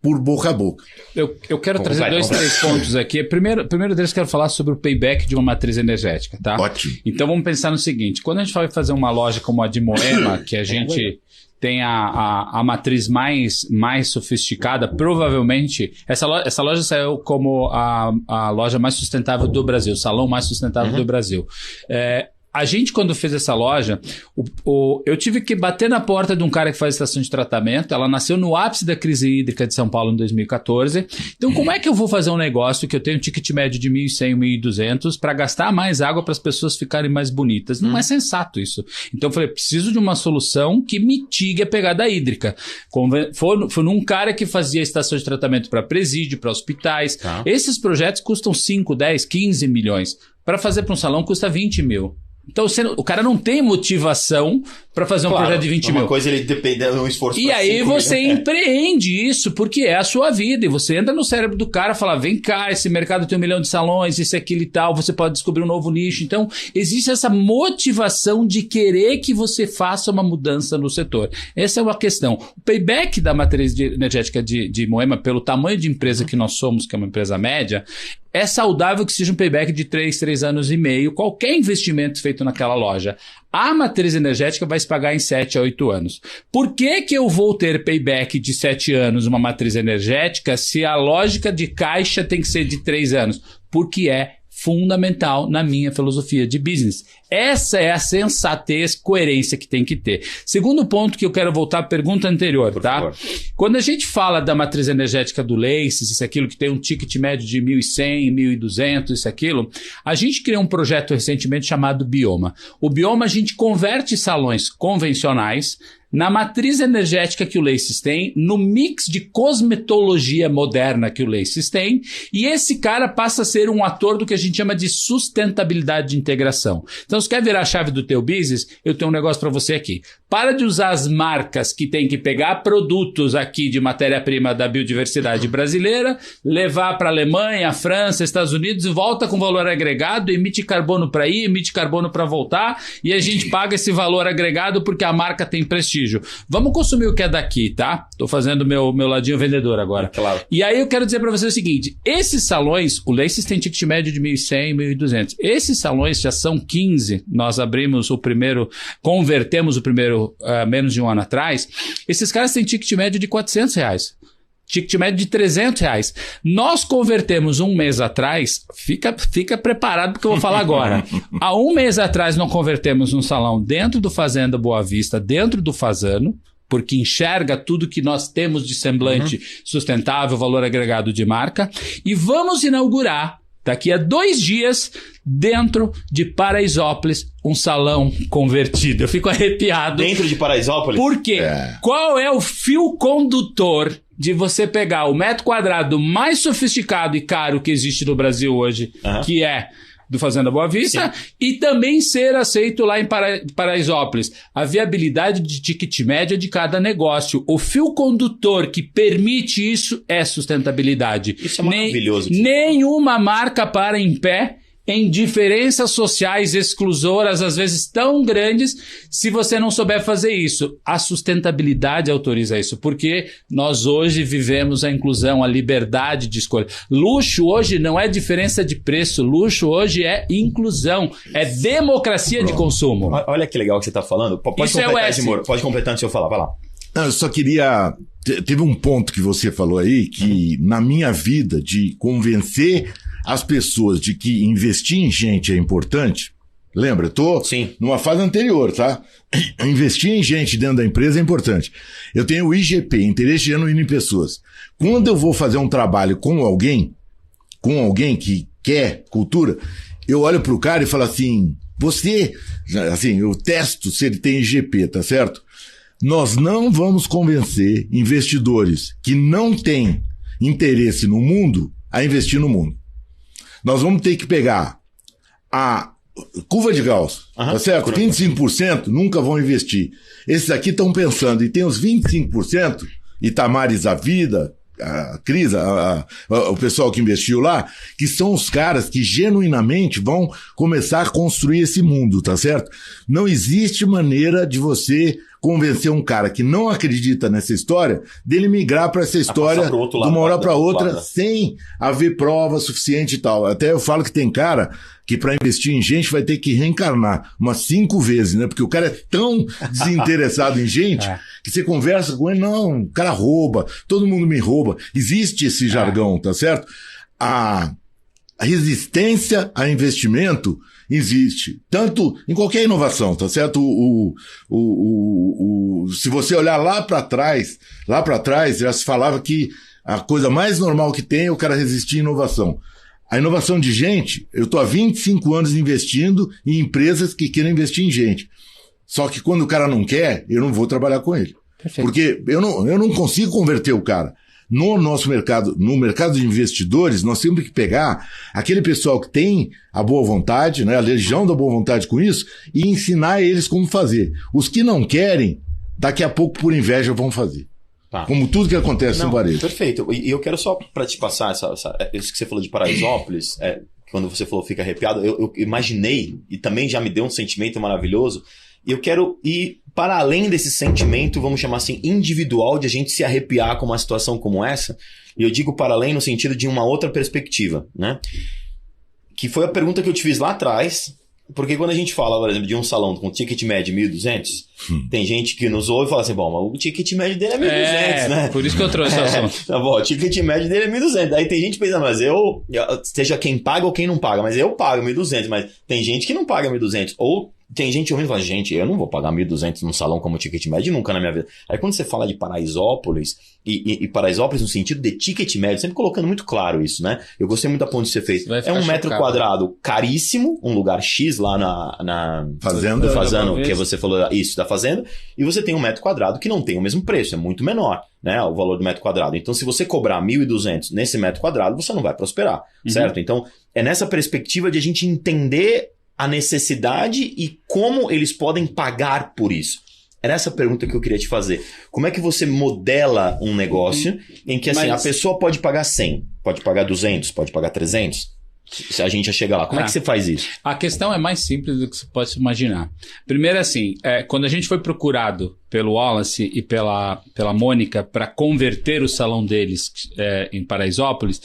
por boca a boca.
Eu quero trazer três pontos aqui. Primeiro deles, quero falar sobre o payback de uma matriz energética, tá?
Ótimo.
Então vamos pensar no seguinte, quando a gente vai fazer uma loja como a de Moema, que a gente... tem a matriz mais sofisticada, provavelmente, essa loja saiu como a loja mais sustentável do Brasil, o salão mais sustentável do Brasil. A gente, quando fez essa loja, eu tive que bater na porta de um cara que faz estação de tratamento. Ela nasceu no ápice da crise hídrica de São Paulo em 2014. Então, como é que eu vou fazer um negócio que eu tenho um ticket médio de 1.100, 1.200 para gastar mais água para as pessoas ficarem mais bonitas? Não é sensato isso. Então, eu falei, preciso de uma solução que mitigue a pegada hídrica. Foi num cara que fazia estação de tratamento para presídio, para hospitais. Tá. Esses projetos custam 5, 10, 15 milhões. Para fazer para um salão custa 20 mil. Então, o cara não tem motivação para fazer um projeto de 20 mil.
Uma coisa, ele depende de um esforço.
E aí você empreende isso, porque é a sua vida. E você entra no cérebro do cara e fala, vem cá, esse mercado tem 1 milhão de salões, isso, aquilo e tal, você pode descobrir um novo nicho. Então, existe essa motivação de querer que você faça uma mudança no setor. Essa é uma questão. O payback da matriz energética de Moema, pelo tamanho de empresa que nós somos, que é uma empresa média, é saudável que seja um payback de 3 anos e meio, qualquer investimento feito naquela loja. A matriz energética vai se pagar em 7 a 8 anos. Por que eu vou ter payback de 7 anos uma matriz energética se a lógica de caixa tem que ser de 3 anos? Porque é fundamental na minha filosofia de business. Essa é a sensatez, coerência que tem que ter. Segundo ponto que eu quero voltar à pergunta anterior, tá? Quando a gente fala da matriz energética do Laces, isso aquilo que tem um ticket médio de 1.100, 1.200, isso aquilo, a gente criou um projeto recentemente chamado Bioma. O Bioma a gente converte salões convencionais na matriz energética que o Laces tem, no mix de cosmetologia moderna que o Laces tem, e esse cara passa a ser um ator do que a gente chama de sustentabilidade de integração. Então, se quer virar a chave do teu business, eu tenho um negócio para você aqui. Para de usar as marcas que tem que pegar produtos aqui de matéria-prima da biodiversidade brasileira, levar para a Alemanha, França, Estados Unidos, e volta com valor agregado, emite carbono para ir, emite carbono para voltar, e a gente paga esse valor agregado porque a marca tem prestígio. Vamos consumir o que é daqui, tá? Tô fazendo meu ladinho vendedor agora.
Claro.
E aí eu quero dizer para você o seguinte, esses salões, o Laces tem ticket médio de 1.100, 1.200. Esses salões já são 15, nós abrimos o primeiro, convertemos o primeiro menos de um ano atrás. Esses caras têm ticket médio de R$400. Ticket médio de R$300. Nós convertemos um mês atrás, fica preparado porque eu vou falar agora. Há um mês atrás nós convertemos um salão dentro do Fazenda Boa Vista, dentro do Fazano, porque enxerga tudo que nós temos de semblante sustentável, valor agregado de marca, e vamos inaugurar daqui a 2 dias, dentro de Paraisópolis, um salão convertido. Eu fico arrepiado.
Dentro de Paraisópolis?
Por quê? Qual é o fio condutor de você pegar o metro quadrado mais sofisticado e caro que existe no Brasil hoje, que é do Fazenda Boa Vista, e também ser aceito lá em Paraisópolis? A viabilidade de ticket média de cada negócio. O fio condutor que permite isso é sustentabilidade.
Isso é maravilhoso.
Nenhuma marca para em pé em diferenças sociais exclusoras, às vezes tão grandes, se você não souber fazer isso. A sustentabilidade autoriza isso, porque nós hoje vivemos a inclusão, a liberdade de escolha. Luxo hoje não é diferença de preço, luxo hoje é inclusão, é democracia de consumo.
Olha que legal que você está falando. Pode
isso
completar,
é
Edmor. Pode completar antes de eu falar, vai lá.
Não, eu só queria... Teve um ponto que você falou aí, que na minha vida, de convencer as pessoas de que investir em gente é importante. Lembra? Eu tô numa fase anterior, tá? Investir em gente dentro da empresa é importante. Eu tenho o IGP, Interesse Genuíno em Pessoas. Quando eu vou fazer um trabalho com alguém que quer cultura, eu olho pro cara e falo assim, eu testo se ele tem IGP, tá certo? Nós não vamos convencer investidores que não têm interesse no mundo a investir no mundo. Nós vamos ter que pegar a curva de Gauss, tá certo? 25% nunca vão investir. Esses aqui estão pensando, e tem os 25%, Itamares à vida, a Cris, o pessoal que investiu lá, que são os caras que genuinamente vão começar a construir esse mundo, tá certo? Não existe maneira de você convencer um cara que não acredita nessa história dele migrar para essa história de uma hora para outra sem haver prova suficiente e tal. Até eu falo que tem cara que para investir em gente vai ter que reencarnar umas 5 vezes, né? Porque o cara é tão desinteressado em gente que você conversa com ele, não, o cara rouba, todo mundo me rouba. Existe esse jargão, tá certo? A resistência a investimento existe, tanto em qualquer inovação, tá certo? Se você olhar lá para trás já se falava que a coisa mais normal que tem é o cara resistir à inovação. A inovação de gente, eu tô há 25 anos investindo em empresas que querem investir em gente. Só que quando o cara não quer, eu não vou trabalhar com ele. Perfeito. Porque eu não consigo converter o cara. No nosso mercado, no mercado de investidores, nós temos que pegar aquele pessoal que tem a boa vontade, né, a legião da boa vontade com isso, e ensinar eles como fazer. Os que não querem, daqui a pouco, por inveja, vão fazer. Tá. Como tudo que acontece no varejo.
Perfeito. E eu quero só para te passar isso que você falou de Paraisópolis, quando você falou fica arrepiado, eu imaginei, e também já me deu um sentimento maravilhoso, e eu quero ir para além desse sentimento, vamos chamar assim, individual, de a gente se arrepiar com uma situação como essa, e eu digo para além no sentido de uma outra perspectiva, né? Que foi a pergunta que eu te fiz lá atrás, porque quando a gente fala, por exemplo, de um salão com ticket médio de 1.200, tem gente que nos ouve e fala assim, bom, mas o ticket médio dele é 1.200, né?
Por isso que eu trouxe essa assunto.
Tá bom, o ticket médio dele é 1.200. Aí tem gente pensando, mas seja quem paga ou quem não paga, mas eu pago 1.200, mas tem gente que não paga 1.200. Ou tem gente ouvindo e fala, gente, eu não vou pagar 1.200 num salão como ticket médio nunca na minha vida. Aí quando você fala de Paraisópolis, e Paraisópolis no sentido de ticket médio, sempre colocando muito claro isso, né? Eu gostei muito da ponte que você fez. É um metro quadrado caríssimo, um lugar X lá na
Fazenda.
Que você falou isso, da fazenda, e você tem um metro quadrado que não tem o mesmo preço, é muito menor, né? O valor do metro quadrado. Então, se você cobrar 1.200 nesse metro quadrado, você não vai prosperar, certo? Então, é nessa perspectiva de a gente entender a necessidade e como eles podem pagar por isso. Era essa pergunta que eu queria te fazer. Como é que você modela um negócio em que assim, a pessoa pode pagar 100, pode pagar 200, pode pagar 300? Se a gente já chega lá, como é que você faz isso?
A questão é mais simples do que você pode imaginar. Primeiro assim, quando a gente foi procurado pelo Wallace e pela Mônica para converter o salão deles em Paraisópolis,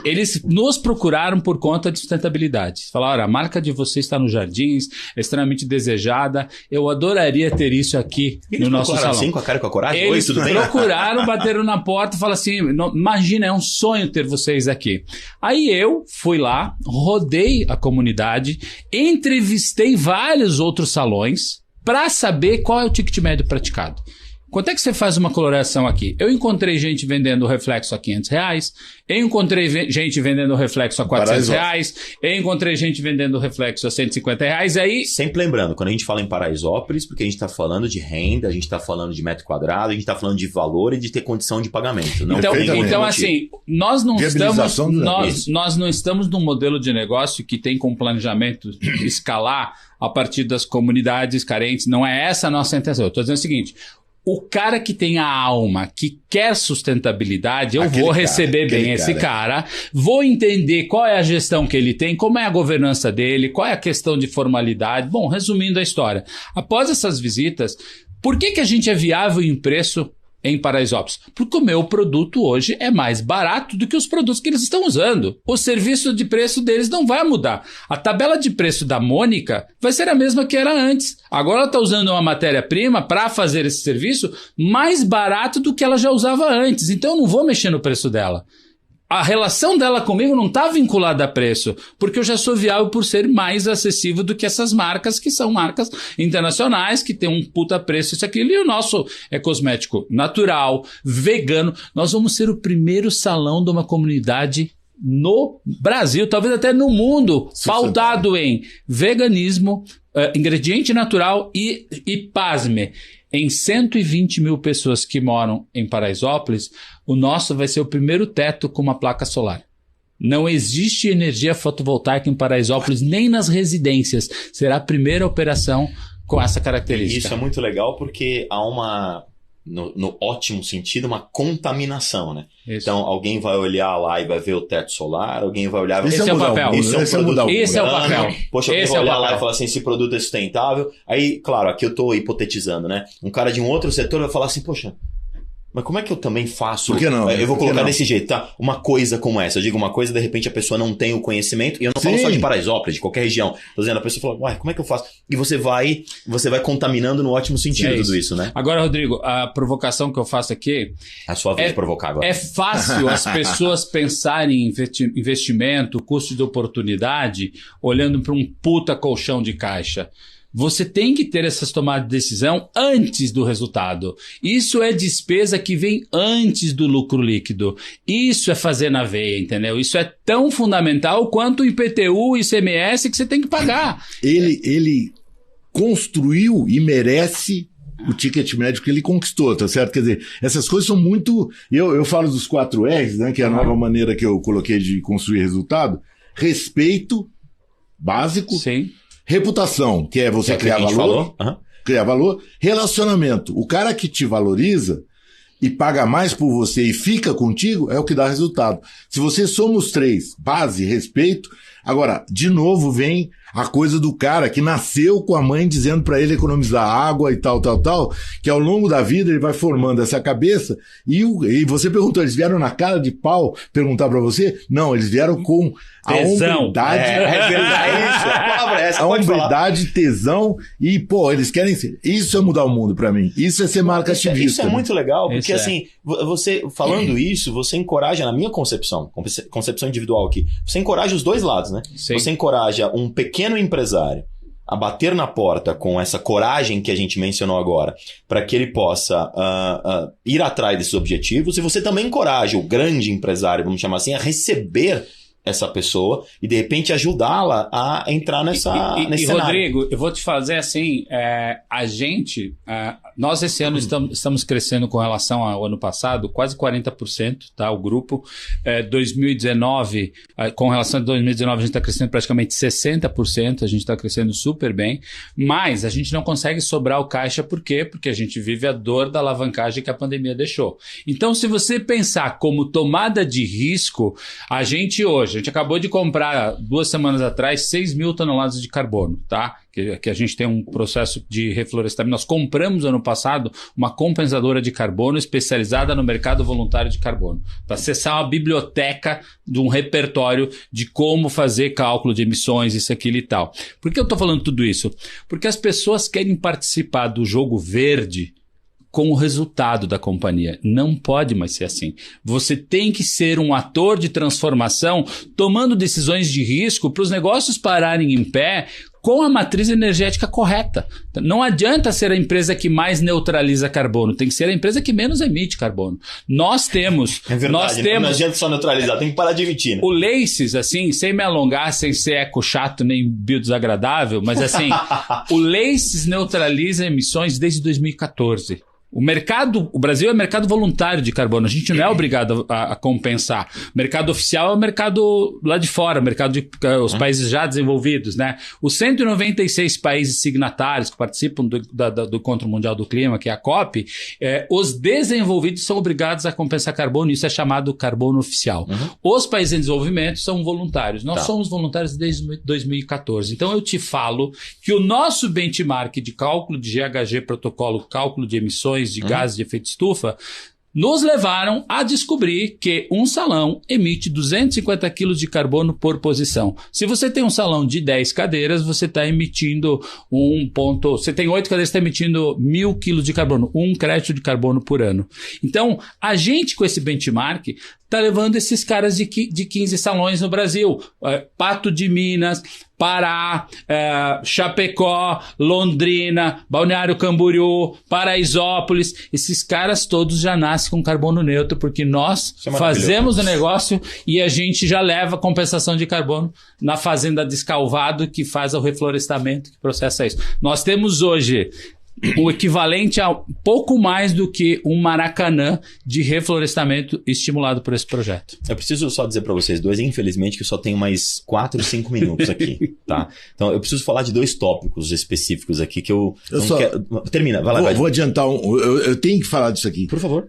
eles nos procuraram por conta de sustentabilidade. Falaram, a marca de vocês está nos Jardins, é extremamente desejada, eu adoraria ter isso aqui no nosso salão.
Assim, com a cara e com a coragem?
Eles
Oi, tudo bem?
procuraram, bateram na porta e falaram assim, imagina, é um sonho ter vocês aqui. Aí eu fui lá, rodei a comunidade, entrevistei vários outros salões para saber qual é o ticket médio praticado. Quanto é que você faz uma coloração aqui? Eu encontrei gente vendendo reflexo a R$500, eu encontrei gente vendendo reflexo a R$400, eu encontrei gente vendendo reflexo a R$150, aí...
Sempre lembrando, quando a gente fala em Paraisópolis, porque a gente está falando de renda, a gente está falando de metro quadrado, a gente está falando de valor e de ter condição de pagamento. Não
então assim, nós não estamos num modelo de negócio que tem como planejamento escalar a partir das comunidades carentes, não é essa a nossa intenção. Eu estou dizendo o seguinte... O cara que tem a alma, que quer sustentabilidade, eu vou receber bem esse cara, vou entender qual é a gestão que ele tem, como é a governança dele, qual é a questão de formalidade. Bom, resumindo a história, após essas visitas, por que a gente é viável em preço em Paraisópolis? Porque o meu produto hoje é mais barato do que os produtos que eles estão usando. O serviço de preço deles não vai mudar. A tabela de preço da Mônica vai ser a mesma que era antes. Agora ela está usando uma matéria-prima para fazer esse serviço mais barato do que ela já usava antes. Então eu não vou mexer no preço dela. A relação dela comigo não está vinculada a preço, porque eu já sou viável por ser mais acessível do que essas marcas, que são marcas internacionais, que tem um puta preço, isso, aquilo. E o nosso é cosmético natural, vegano. Nós vamos ser o primeiro salão de uma comunidade no Brasil, talvez até no mundo, pautado em veganismo, ingrediente natural e pasme. Em 120 mil pessoas que moram em Paraisópolis, o nosso vai ser o primeiro teto com uma placa solar. Não existe energia fotovoltaica em Paraisópolis, nem nas residências. Será a primeira operação com essa característica.
Isso é muito legal porque há uma, no ótimo sentido, uma contaminação, né?
Isso.
Então alguém vai olhar lá e vai ver o teto solar, alguém vai olhar...
Esse é o papel.
Esse é o papel. Poxa, alguém vai olhar lá e falar assim, esse produto é sustentável. Aí, claro, aqui eu estou hipotetizando, né? Um cara de um outro setor vai falar assim, poxa... Mas como é que eu também faço?
Por que não?
Eu vou colocar desse jeito, tá? Uma coisa como essa. Eu digo uma coisa, de repente a pessoa não tem o conhecimento. E eu não falo só de Paraisópolis, de qualquer região. Tô dizendo, a pessoa fala, uai, como é que eu faço? E você vai contaminando no ótimo sentido tudo isso, né?
Agora, Rodrigo, a provocação que eu faço aqui...
É a sua vez de provocar agora.
É fácil as pessoas pensarem em investimento, custo de oportunidade, olhando para um puta colchão de caixa. Você tem que ter essas tomadas de decisão antes do resultado. Isso é despesa que vem antes do lucro líquido. Isso é fazer na veia, entendeu? Isso é tão fundamental quanto o IPTU e ICMS que você tem que pagar.
Ele construiu e merece o ticket médio que ele conquistou, tá certo? Quer dizer, essas coisas são muito... Eu falo dos 4 R's, né? Que é a nova maneira que eu coloquei de construir resultado. Respeito, básico.
Sim.
Reputação, que é você criar valor. Criar valor. Relacionamento. O cara que te valoriza, e paga mais por você e fica contigo, é o que dá resultado. Se você somos 3, base, respeito, agora, de novo vem a coisa do cara que nasceu com a mãe dizendo para ele economizar água e tal, que ao longo da vida ele vai formando essa cabeça e você perguntou, eles vieram na cara de pau perguntar para você? Não, eles vieram com a hombridade. A hombridade, tesão e, pô, eles querem ser. Isso é mudar o mundo para mim. Isso é ser marca ativista.
Isso é muito legal, porque assim, você falando isso, você encoraja, na minha concepção individual aqui, você encoraja os dois lados, né? Sim. Você encoraja um pequeno empresário a bater na porta com essa coragem que a gente mencionou agora, para que ele possa ir atrás desses objetivos, e você também encoraja o grande empresário, vamos chamar assim, a receber essa pessoa e de repente ajudá-la a entrar nesse cenário.
Rodrigo, eu vou te fazer assim, nós esse ano estamos crescendo com relação ao ano passado, quase 40%, tá? O grupo, 2019, com relação a 2019 a gente está crescendo praticamente 60%, a gente está crescendo super bem, mas a gente não consegue sobrar o caixa, por quê? Porque a gente vive a dor da alavancagem que a pandemia deixou. Então, se você pensar como tomada de risco, a gente acabou de comprar 2 semanas atrás 6 mil toneladas de carbono, tá? Que a gente tem um processo de reflorestamento. Nós compramos ano passado uma compensadora de carbono especializada no mercado voluntário de carbono, para acessar uma biblioteca de um repertório de como fazer cálculo de emissões, isso, aquilo e tal. Por que eu estou falando tudo isso? Porque as pessoas querem participar do jogo verde com o resultado da companhia. Não pode mais ser assim. Você tem que ser um ator de transformação, tomando decisões de risco para os negócios pararem em pé com a matriz energética correta. Não adianta ser a empresa que mais neutraliza carbono, tem que ser a empresa que menos emite carbono. Nós temos...
É verdade, não adianta só neutralizar, tem que parar de emitir. Né?
O Laces, assim, sem me alongar, sem ser eco chato nem biodesagradável, mas assim, o Laces neutraliza emissões desde 2014. O Brasil é mercado voluntário de carbono, a gente não é obrigado a compensar. O mercado oficial é o mercado lá de fora, o mercado os países já desenvolvidos, né? Os 196 países signatários que participam do Encontro Mundial do Clima, que é a COP, os desenvolvidos são obrigados a compensar carbono, isso é chamado carbono oficial. Os países em desenvolvimento são voluntários. Nós somos voluntários desde 2014. Então eu te falo que o nosso benchmark de cálculo de GHG, protocolo, cálculo de emissões de gases de efeito estufa, nos levaram a descobrir que um salão emite 250 quilos de carbono por posição. Se você tem um salão de 10 cadeiras, você está emitindo você tem 8 cadeiras, está emitindo 1.000 quilos de carbono, 1 crédito de carbono por ano. Então, a gente com esse benchmark está levando esses caras de 15 salões no Brasil. Pato de Minas, Pará, Chapecó, Londrina, Balneário Camboriú, Paraisópolis. Esses caras todos já nascem com carbono neutro, porque nós fazemos o negócio e a gente já leva compensação de carbono na fazenda Descalvado, que faz o reflorestamento, que processa isso. Nós temos hoje o equivalente a pouco mais do que um Maracanã de reflorestamento estimulado por esse projeto.
Eu preciso só dizer para vocês dois, infelizmente, que eu só tenho mais 4, 5 minutos aqui, tá? Então eu preciso falar de 2 tópicos específicos aqui que eu não quero... Termina, vai lá.
Vou adiantar eu tenho que falar disso aqui.
Por favor.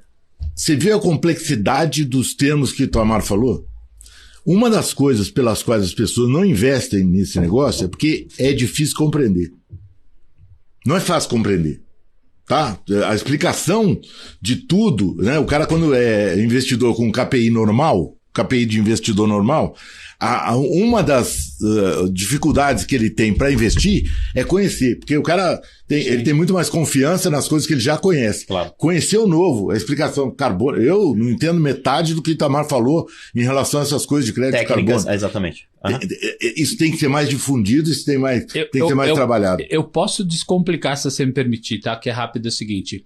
Você vê a complexidade dos termos que o Itamar falou? Uma das coisas pelas quais as pessoas não investem nesse negócio é porque é difícil compreender. Não é fácil compreender, tá? A explicação de tudo, né? O cara quando é investidor com KPI normal, KPI de investidor normal, uma das dificuldades que ele tem para investir é conhecer, porque o cara ele tem muito mais confiança nas coisas que ele já conhece.
Claro.
Conhecer o novo, a explicação carbono, eu não entendo metade do que o Itamar falou em relação a essas coisas de crédito de carbono.
Exatamente.
Isso tem que ser mais difundido, isso tem que ser mais trabalhado.
Eu posso descomplicar, se você me permitir, tá? Que é rápido, é o seguinte.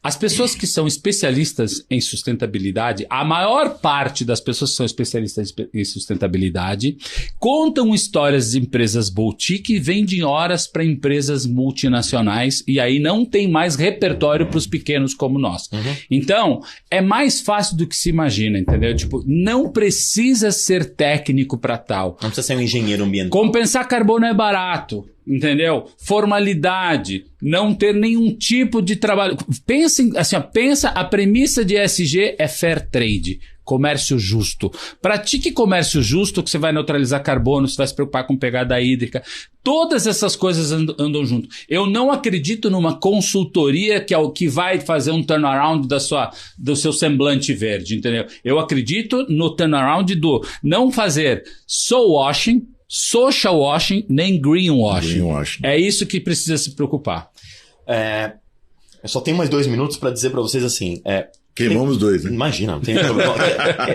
As pessoas que são especialistas em sustentabilidade, a maior parte das pessoas que são especialistas em sustentabilidade, contam histórias de empresas boutique e vendem horas para empresas multinacionais, e aí não tem mais repertório para os pequenos como nós. Então, é mais fácil do que se imagina, entendeu? Tipo, não precisa ser técnico para tal.
Não precisa ser um engenheiro ambiental.
Compensar carbono é barato, entendeu? Formalidade, não ter nenhum tipo de trabalho. Pensa, a premissa de ESG é fair trade, comércio justo. Pratique comércio justo, que você vai neutralizar carbono, você vai se preocupar com pegada hídrica. Todas essas coisas andam junto. Eu não acredito numa consultoria que é o que vai fazer um turnaround do seu semblante verde, entendeu? Eu acredito no turnaround do não fazer soul washing, social washing, nem greenwashing. É isso que precisa se preocupar.
Eu só tenho mais 2 minutos para dizer para vocês assim...
Queimamos 2, né?
Imagina, não tem problema.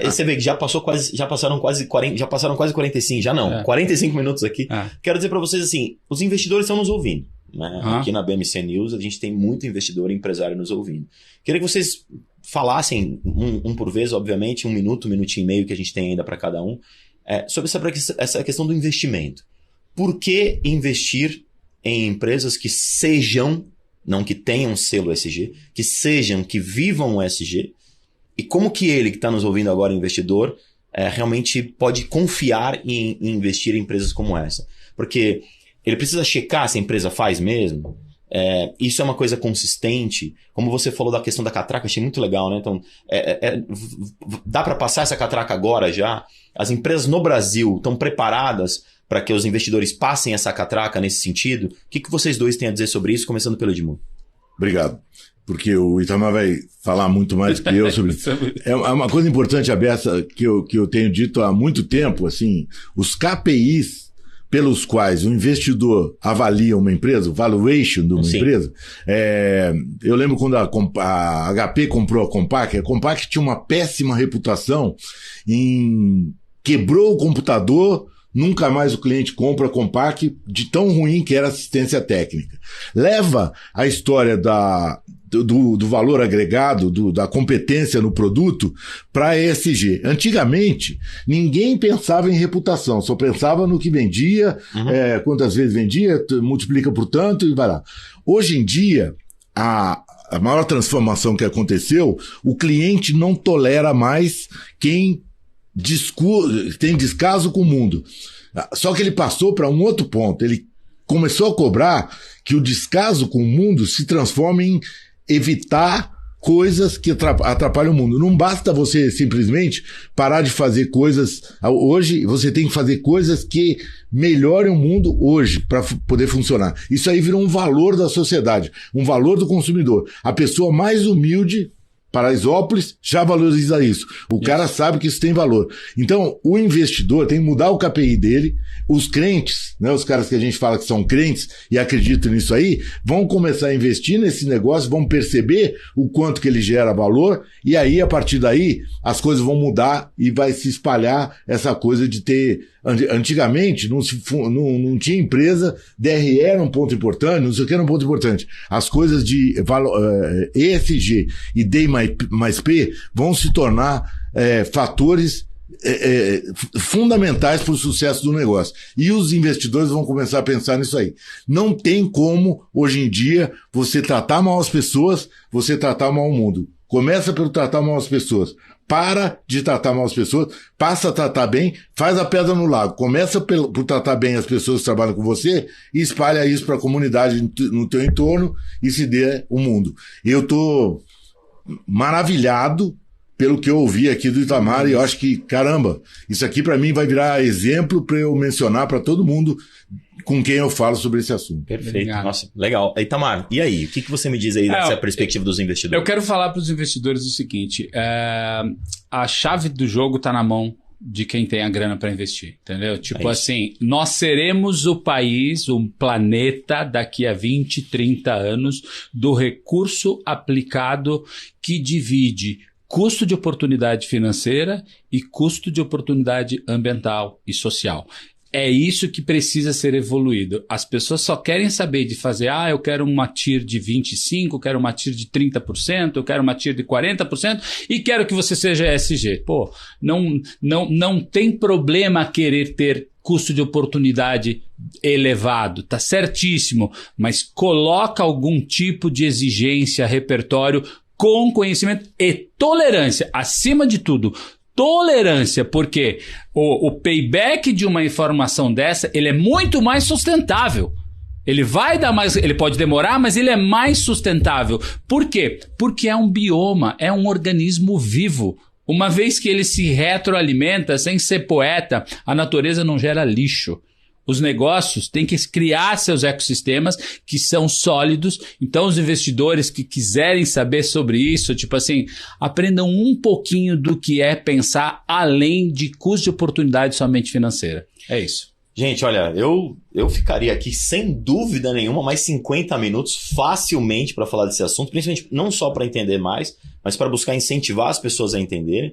Você vê que já passaram quase 45, já não, 45 minutos aqui. Quero dizer para vocês assim, os investidores estão nos ouvindo, né? Aqui na BMC News a gente tem muito investidor e empresário nos ouvindo. Queria que vocês falassem, um por vez, obviamente, 1 minuto, 1 minutinho e meio que a gente tem ainda para cada um, sobre essa questão do investimento. Por que investir em empresas que sejam, não que tenham selo ESG, que vivam o ESG, e como que ele que está nos ouvindo agora, investidor, realmente pode confiar em investir em empresas como essa? Porque ele precisa checar se a empresa faz mesmo. Isso é uma coisa consistente. Como você falou da questão da catraca, achei muito legal, né? Então, dá para passar essa catraca agora já? As empresas no Brasil estão preparadas para que os investidores passem essa catraca nesse sentido? O que vocês dois têm a dizer sobre isso, começando pelo Edmundo?
Obrigado. Porque o Itamar vai falar muito mais que eu sobre isso. É uma coisa importante, Abessa, que eu tenho dito há muito tempo, assim, os KPIs pelos quais o investidor avalia uma empresa, o valuation de uma empresa. Eu lembro quando a HP comprou a Compaq tinha uma péssima reputação quebrou o computador, nunca mais o cliente compra a Compaq, de tão ruim que era a assistência técnica. Leva a história do valor agregado, da competência no produto para ESG. Antigamente, ninguém pensava em reputação, só pensava no que vendia, quantas vezes vendia, multiplica por tanto e vai lá. Hoje em dia, a maior transformação que aconteceu, o cliente não tolera mais quem tem descaso com o mundo. Só que ele passou para um outro ponto. Ele começou a cobrar que o descaso com o mundo se transforme em evitar coisas que atrapalham o mundo. Não basta você simplesmente parar de fazer coisas hoje, você tem que fazer coisas que melhorem o mundo hoje para poder funcionar. Isso aí virou um valor da sociedade, um valor do consumidor. A pessoa mais humilde, Paraisópolis, já valoriza isso. O cara sabe que isso tem valor. Então, o investidor tem que mudar o KPI dele. Os crentes, né, os caras que a gente fala que são crentes e acreditam nisso aí, vão começar a investir nesse negócio, vão perceber o quanto que ele gera valor, e aí, a partir daí, as coisas vão mudar e vai se espalhar essa coisa de ter... Antigamente, não tinha empresa, DRE era um ponto importante, não sei o que era um ponto importante. As coisas de ESG e D mais P vão se tornar fatores fundamentais para o sucesso do negócio. E os investidores vão começar a pensar nisso aí. Não tem como, hoje em dia, você tratar mal as pessoas, você tratar mal o mundo. Começa pelo tratar mal as pessoas. Para de tratar mal as pessoas, passa a tratar bem, faz a pedra no lago. Começa por tratar bem as pessoas que trabalham com você e espalha isso para a comunidade no teu entorno e se dê o mundo. Eu estou maravilhado pelo que eu ouvi aqui do Itamar, e eu acho que, caramba, isso aqui para mim vai virar exemplo para eu mencionar para todo mundo com quem eu falo sobre esse assunto.
Perfeito.
Obrigado.
Nossa, legal. Itamar, e aí? O que você me diz aí dessa perspectiva dos investidores?
Eu quero falar para os investidores o seguinte, a chave do jogo está na mão de quem tem a grana para investir, entendeu? Tipo assim, nós seremos o país, o planeta daqui a 20, 30 anos do recurso aplicado que divide custo de oportunidade financeira e custo de oportunidade ambiental e social. É isso que precisa ser evoluído. As pessoas só querem saber de fazer, eu quero uma TIR de 25%, eu quero uma TIR de 30%, eu quero uma TIR de 40% e quero que você seja ESG. Pô, não tem problema querer ter custo de oportunidade elevado, tá certíssimo, mas coloca algum tipo de exigência, repertório com conhecimento e tolerância, acima de tudo. Tolerância, porque o payback de uma informação dessa, ele é muito mais sustentável. Ele vai dar mais, ele pode demorar, mas ele é mais sustentável. Por quê? Porque é um bioma, é um organismo vivo. Uma vez que ele se retroalimenta, sem ser poeta, a natureza não gera lixo. Os negócios têm que criar seus ecossistemas que são sólidos. Então, os investidores que quiserem saber sobre isso, tipo assim, aprendam um pouquinho do que é pensar além de custo de oportunidade somente financeira. É isso.
Gente, olha, eu ficaria aqui sem dúvida nenhuma mais 50 minutos facilmente para falar desse assunto, principalmente não só para entender mais, mas para buscar incentivar as pessoas a entenderem.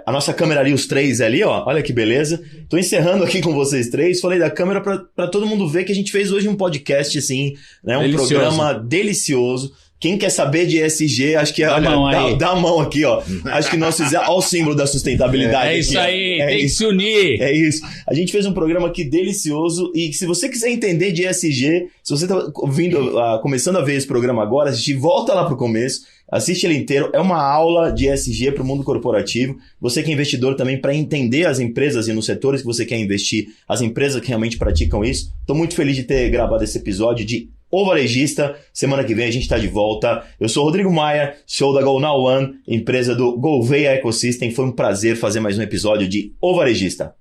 A nossa câmera ali, os três ali, ó, olha que beleza. Tô encerrando aqui com vocês três. Falei da câmera para todo mundo ver que a gente fez hoje um podcast, assim, né, um programa delicioso. Quem quer saber de ESG, acho que dá a mão aqui, ó. Acho que nós fizemos, ó, o símbolo da sustentabilidade.
É isso aqui, aí, tem que se unir.
É isso. A gente fez um programa aqui delicioso e se você quiser entender de ESG, se você tá começando a ver esse programa agora, volta lá pro começo, assiste ele inteiro. É uma aula de ESG para o mundo corporativo. Você que é investidor também, para entender as empresas e nos setores que você quer investir, as empresas que realmente praticam isso. Estou muito feliz de ter gravado esse episódio de O Varejista. Semana que vem a gente está de volta. Eu sou o Rodrigo Maia, CEO da Go Now One, empresa do Gouveia Ecosystem. Foi um prazer fazer mais um episódio de O Varejista.